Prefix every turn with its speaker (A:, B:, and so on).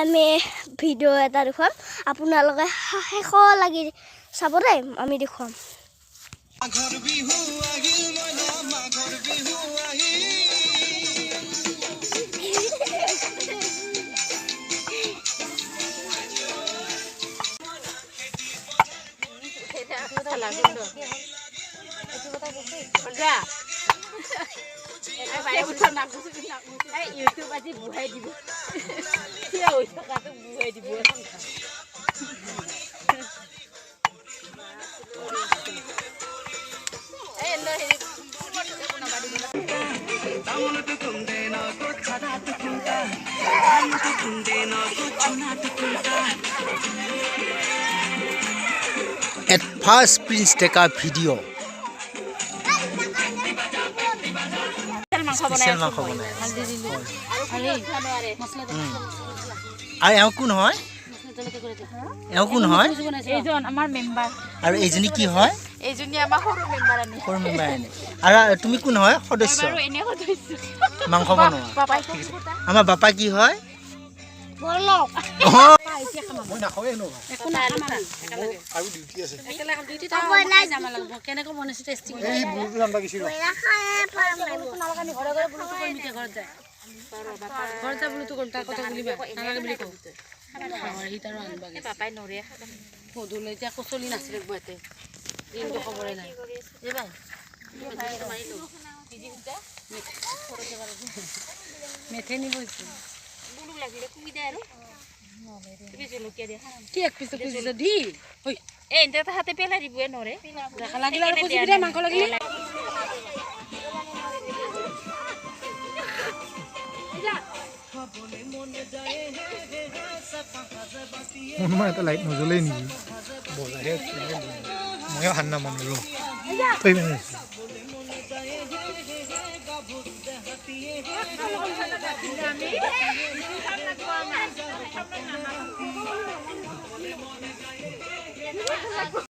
A: আমি ভিডিঅ' এটা দেখুৱাম আপোনালোকে শেষলৈকে চাব দেই আমি দেখুৱাম
B: YouTube আজি বুহাই দিব থিয় হৈ থকাটো বুহাই দিব
C: At first Prince take a video. Special মাংস বনাই আৰু এওঁ কোন হয় এওঁ কোন হয়
B: এইজন আমাৰ মেম্বাৰ
C: আৰু এইজনী কি হয়
B: এইজনী আমাৰ সৰু মেম্বাৰ আনি
C: আৰু তুমি কোন হয় সদস্য মাংস বনোৱা আমাৰ বাপা কি হয়
A: বলক
C: মই নাখাওৱে ন
B: একো নাখাম
C: আৰু ডিউটি আছে
B: একেলগে ডিউটি তা বনাই যাব লাগিব কেনেকৈ বনাইছে টেষ্টি
C: এই বুলু জানবা গিছিলো
B: নালাগানি ঘৰে ঘৰে বুলুটো কৰি মিঠে ঘৰত যায় ঘৰত যায় বুলুটো কৰি তাৰ কথা বুলিবা নালাগে বুলি কওঁ খাৱাৰ হিতাৰো আনবা গৈছে পাপাই নৰে পদুলে এতিয়া কচলি নাছিলে বতে দিনটো খবৰে নাই এ ভাই মেথে নিব বুলু লাগিলে কুই দে আৰু তুমি জলকীয়া দিয়া কি এক পিছ কুইছে দি হই এ এন্তে হাতে পেলাই দিবয়ে নৰে দেখা লাগিলে আৰু কুচি দে মাংস লাগিলে
C: মনমা এটা লাইট নজলে নি বজাহে মই হান্না মানলো তই মানে